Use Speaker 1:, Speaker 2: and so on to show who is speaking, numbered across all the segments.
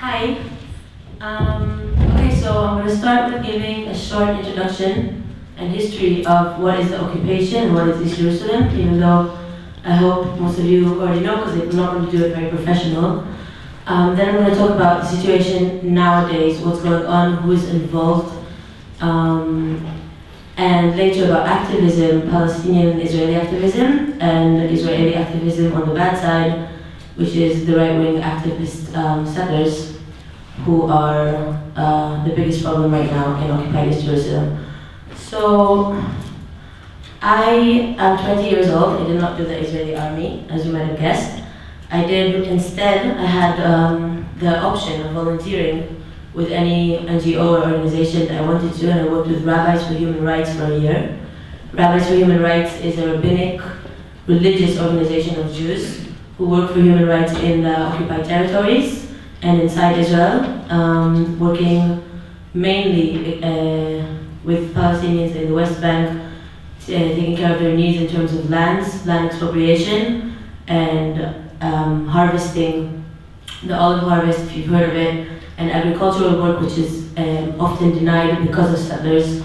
Speaker 1: Hi. Okay, so I'm going to start with giving a short introduction and history of what is the occupation and what is East Jerusalem, even though I hope most of you already know because I'm not going to do it very professional. Then I'm going to talk about the situation nowadays, what's going on, who is involved, and later about activism, Palestinian Israeli activism, and Israeli activism on the bad side, which is the right-wing activist settlers who are the biggest problem right now in occupied East Jerusalem. So, I am 20 years old. I did not do the Israeli army, as you might have guessed. I had the option of volunteering with any NGO or organization that I wanted to, and I worked with Rabbis for Human Rights for a year. Rabbis for Human Rights is a rabbinic religious organization of Jews who work for human rights in the occupied territories and inside Israel, working mainly with Palestinians in the West Bank, taking care of their needs in terms of land expropriation, and harvesting the olive harvest, if you've heard of it, and agricultural work, which is often denied because of settlers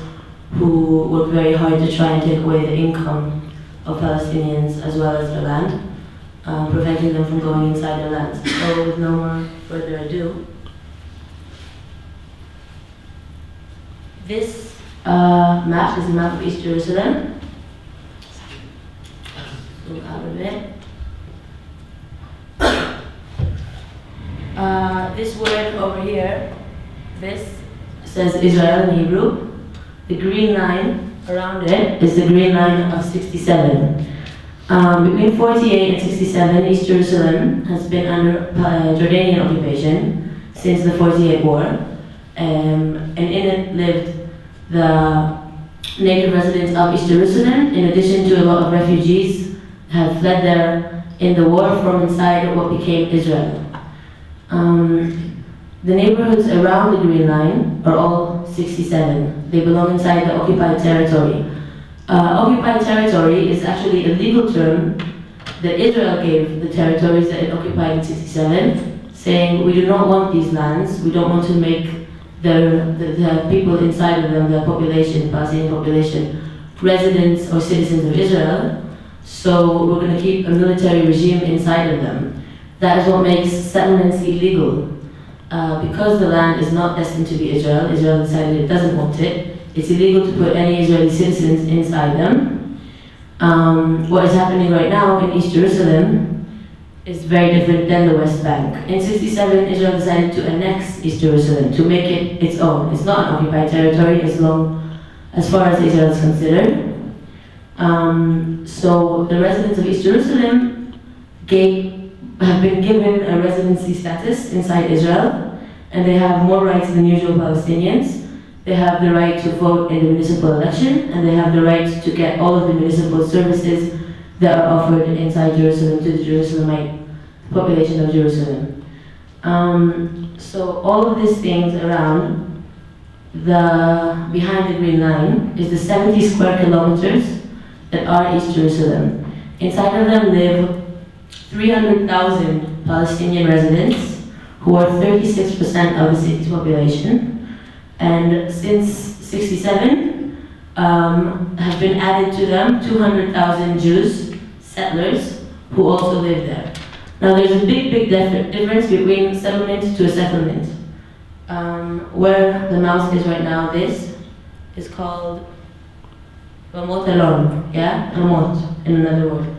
Speaker 1: who work very hard to try and take away the income of Palestinians as well as their land, preventing them from going inside their lands. So with no more further ado, this map is a map of East Jerusalem. Zoom out of it. This word over here, this says Israel in Hebrew. The green line around it is the green line of 67. Between 48 and 67, East Jerusalem has been under Jordanian occupation since the 48 war, and in it lived the native residents of East Jerusalem, in addition to a lot of refugees have fled there in the war from inside what became Israel. The neighborhoods around the Green Line are all 67. They belong inside the occupied territory. Occupied territory is actually a legal term that Israel gave the territories that it occupied in 67, saying we do not want these lands, we don't want to make the people inside of them, the population, Palestinian population, residents or citizens of Israel, so we're going to keep a military regime inside of them. That is what makes settlements illegal. Because the land is not destined to be Israel decided it doesn't want it, it's illegal to put any Israeli citizens inside them. What is happening right now in East Jerusalem is very different than the West Bank. In 67, Israel decided to annex East Jerusalem, to make it its own. It's not an occupied territory as far as Israel is considered. So the residents of East Jerusalem have been given a residency status inside Israel, and they have more rights than usual Palestinians. They have the right to vote in the municipal election, and they have the right to get all of the municipal services that are offered inside Jerusalem to the Jerusalemite population of Jerusalem. So all of these things around behind the Green Line is the 70 square kilometers that are East Jerusalem. Inside of them live 300,000 Palestinian residents, who are 36% of the city's population. And since 67, have been added to them 200,000 Jews, settlers, who also live there. Now there's a big difference between settlement to a settlement. Where the mouse is right now, this is called Ramot Alon, yeah? Ramot, in another word.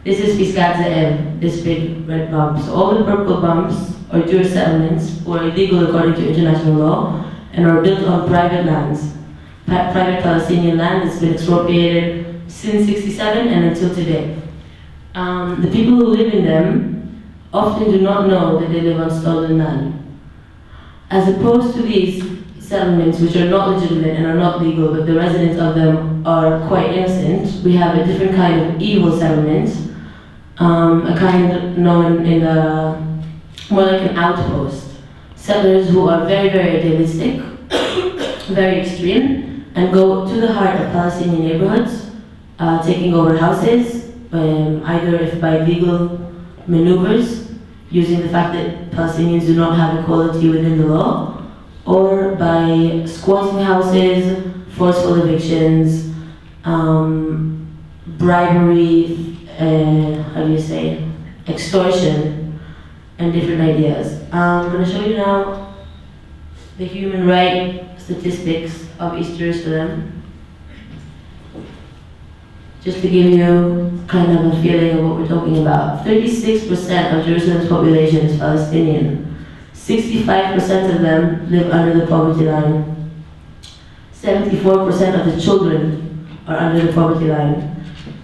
Speaker 1: This is Piskat Ze'ev, this big red bump. So all the purple bumps are Jewish settlements, who are illegal according to international law, and are built on private lands. Private Palestinian land that's been expropriated since 67 and until today. The people who live in them often do not know that they live on stolen land. As opposed to these settlements, which are not legitimate and are not legal, but the residents of them are quite innocent, we have a different kind of evil settlement, a kind known in more like an outpost. Settlers who are very, very idealistic, very extreme, and go to the heart of Palestinian neighborhoods, taking over houses, either if by legal maneuvers, using the fact that Palestinians do not have equality within the law, or by squatting houses, forceful evictions, bribery, extortion, and different ideas. I'm going to show you now the human rights statistics of East Jerusalem, just to give you kind of a feeling of what we're talking about. 36% of Jerusalem's population is Palestinian. 65% of them live under the poverty line. 74% of the children are under the poverty line.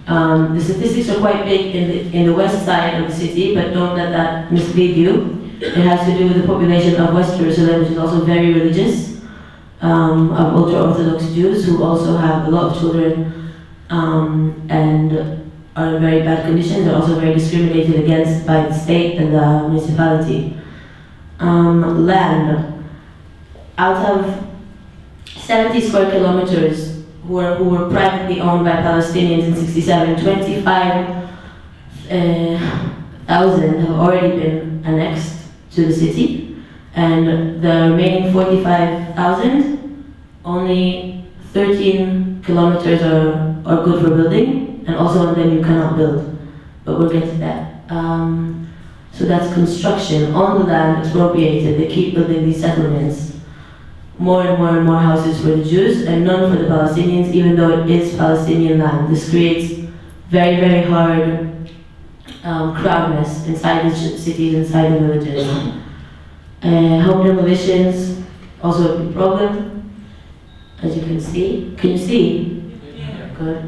Speaker 1: The statistics are quite big in the west side of the city, but don't let that mislead you. It has to do with the population of West Jerusalem, which is also very religious, of ultra-Orthodox Jews who also have a lot of children and are in very bad conditions. They're also very discriminated against by the state and the municipality. Land. Out of 70 square kilometers who were privately owned by Palestinians in '67, 25,000 have already been annexed to the city, and the remaining 45,000, only 13 kilometers are good for building, and also on them you cannot build, but we'll get to that. So that's construction on the land expropriated. They keep building these settlements. More and more and more houses for the Jews and none for the Palestinians, even though it is Palestinian land. This creates very, very hard crowdness inside the cities, inside the villages. Home demolitions, also a big problem, as you can see. Can you see? Yeah. Good.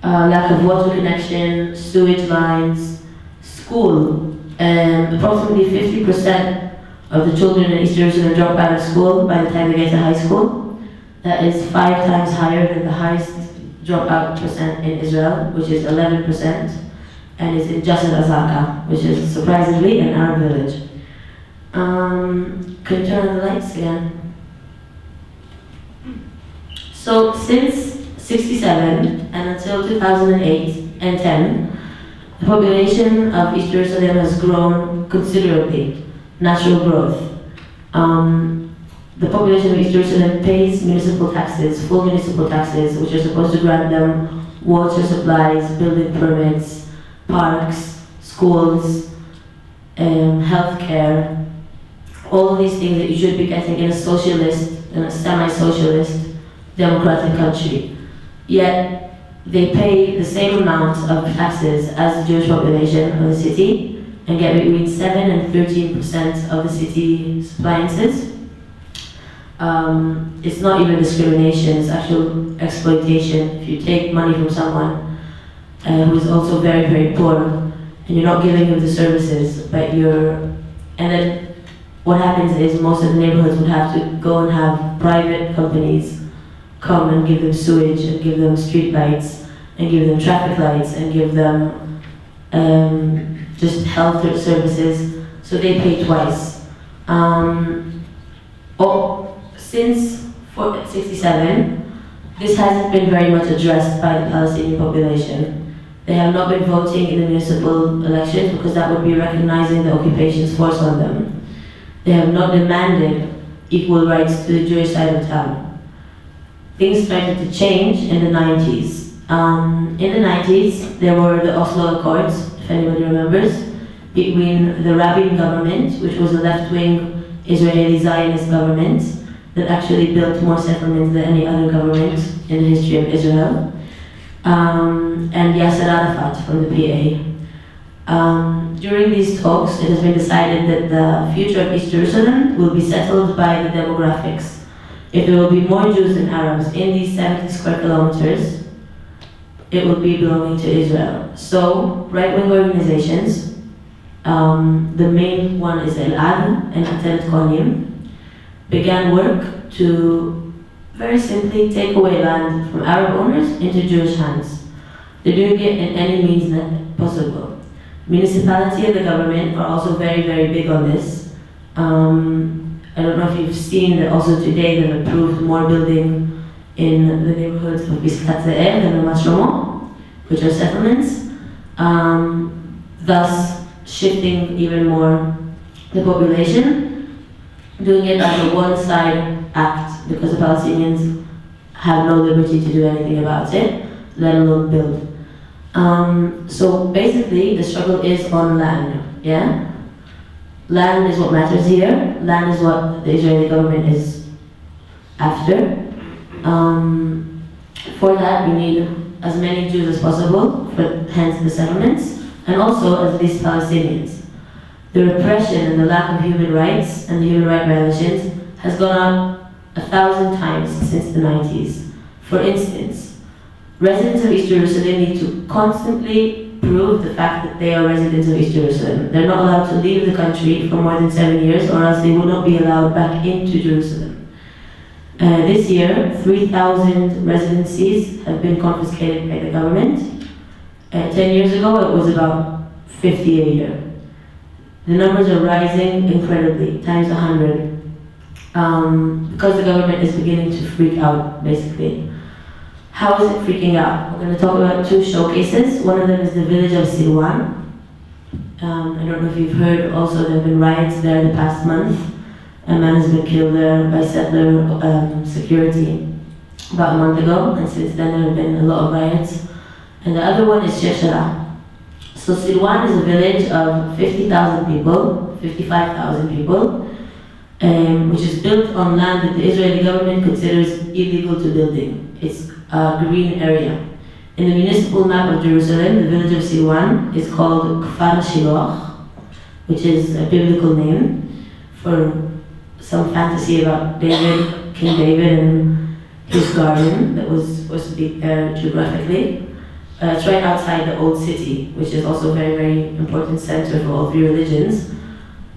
Speaker 1: Lack of water connection, sewage lines, school. Approximately 50% of the children in East Jerusalem drop out of school by the time they get to high school. That is 5 times higher than the highest dropout percent in Israel, which is 11%, and is in Jasad Azaka, which is surprisingly an Arab village. Can you turn on the lights again? So since '67 and until 2008 and 10, the population of East Jerusalem has grown considerably. Natural growth. The population of East Jerusalem pays municipal taxes, full municipal taxes, which are supposed to grant them water supplies, building permits, parks, schools, healthcare, all of these things that you should be getting in a socialist, in a semi-socialist, democratic country. Yet, they pay the same amount of taxes as the Jewish population of the city, and get between 7 and 13% of the city's appliances. It's not even discrimination, it's actual exploitation. If you take money from someone who is also very, very poor, and you're not giving them the services, but and then what happens is most of the neighborhoods would have to go and have private companies come and give them sewage, and give them street lights, and give them traffic lights, and give them just health services, so they pay twice. Since '67, this hasn't been very much addressed by the Palestinian population. They have not been voting in the municipal elections because that would be recognizing the occupation's force on them. They have not demanded equal rights to the Jewish side of town. Things started to change in the 90s. In the 90s, there were the Oslo Accords, if anybody remembers, between the Rabin government, which was a left-wing Israeli Zionist government that actually built more settlements than any other government in the history of Israel, and Yasser Arafat from the PA. During these talks, it has been decided that the future of East Jerusalem will be settled by the demographics. If there will be more Jews than Arabs in these 70 square kilometers, it will be belonging to Israel. So, right-wing organizations, the main one is El-Ad and Ataret Kohanim, began work to very simply take away land from Arab owners into Jewish hands. They're doing it in any means possible. Municipality and the government are also very, very big on this. I don't know if you've seen that also today they've approved more building in the neighborhoods of Biskat Ze'er and Ramat Shlomo, which are settlements, thus shifting even more the population, doing it as a one-side act because the Palestinians have no liberty to do anything about it, let alone build. So basically, the struggle is on land, yeah? Land is what matters here. Land is what the Israeli government is after. For that, we need as many Jews as possible, hence the settlements, and also as these Palestinians. The repression and the lack of human rights and the human rights violations has gone up 1,000 times since the 90s. For instance, residents of East Jerusalem need to constantly prove the fact that they are residents of East Jerusalem. They're not allowed to leave the country for more than 7 years, or else they will not be allowed back into Jerusalem. This year, 3,000 residencies have been confiscated by the government. 10 years ago, it was about 50 a year. The numbers are rising incredibly, times 100, because the government is beginning to freak out, basically. How is it freaking out? We're going to talk about two showcases. One of them is the village of Silwan. I don't know if you've heard, also there have been riots there the past month. A man has been killed there by settler security about a month ago, and since then there have been a lot of riots. And the other one is Sheshara. So Silwan is a village of 50,000 people, 55,000 people, which is built on land that the Israeli government considers illegal to building. It's a green area. In the municipal map of Jerusalem, the village of Silwan is called Kfar Shiloach, which is a biblical name for some fantasy about David, King David, and his garden that was supposed to be geographically. It's right outside the old city, which is also a very, very important center for all three religions.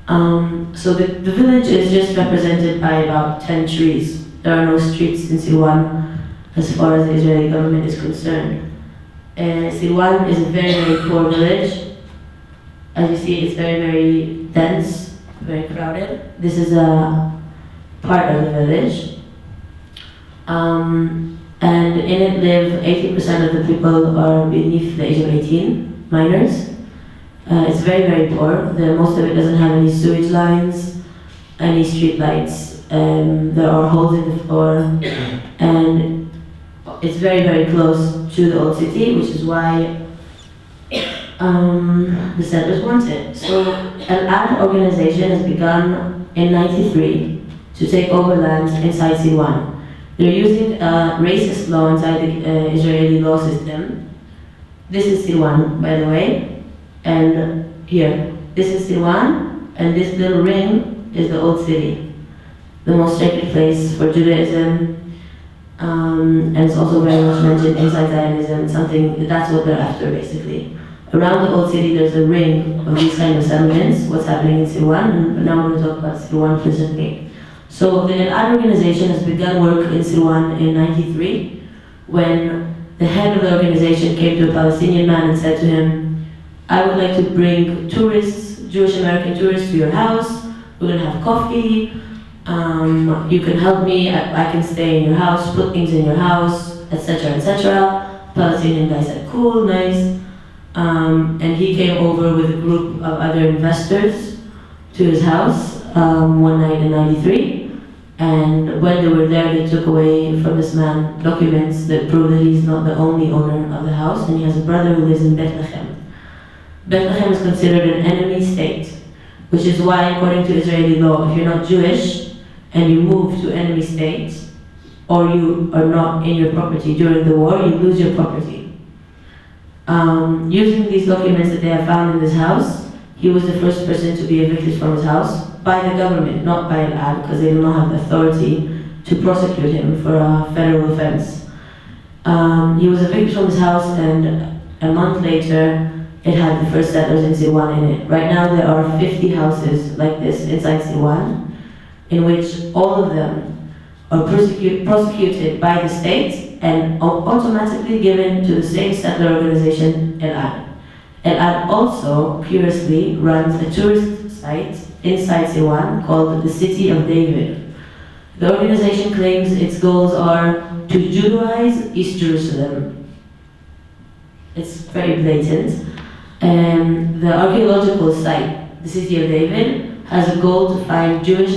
Speaker 1: So the village is just represented by about 10 trees. There are no streets in Silwan as far as the Israeli government is concerned. Silwan is a very, very poor village. As you see, it's very, very dense, very crowded. This is a part of the village. And in it live 80% of the people are beneath the age of 18, minors. It's very, very poor. Most of it doesn't have any sewage lines, any street lights. There are holes in the floor, and it's very, very close to the old city, which is why the settlers want it. So an ad organization has begun in '93 to take over land inside Silwan. They're using a racist law inside the Israeli law system. This is Silwan, by the way, and here. This is Silwan, and this little ring is the old city, the most sacred place for Judaism, and it's also very much mentioned inside Zionism, that's what they're after, basically. Around the old city, there's a ring of these kind of settlements, what's happening in Silwan, and now we're going to talk about Silwan presently. So the ad organization has begun work in Silwan in '93, when the head of the organization came to a Palestinian man and said to him, I would like to bring tourists, Jewish American tourists, to your house. We're going to have coffee. You can help me. I can stay in your house, put things in your house, etc., etc. Palestinian guy said, cool, nice. And he came over with a group of other investors to his house one night in '93. And when they were there, they took away from this man documents that prove that he's not the only owner of the house, and he has a brother who lives in Bethlehem. Bethlehem is considered an enemy state, which is why, according to Israeli law, if you're not Jewish and you move to enemy states, or you are not in your property during the war, you lose your property. Using these documents that they have found in this house, he was the first person to be evicted from his house by the government, not by an ad, because they do not have the authority to prosecute him for a federal offense. He was evicted from his house, and a month later, it had the first settlers in Silwan in it. Right now, there are 50 houses like this inside Silwan, in which all of them are prosecuted by the state and automatically given to the same settler organization, El-Ad. El-Ad also, curiously, runs a tourist site inside Silwan called the City of David. The organization claims its goals are to Judaize East Jerusalem. It's very blatant. The archaeological site, the city of David, has a goal to find Jewish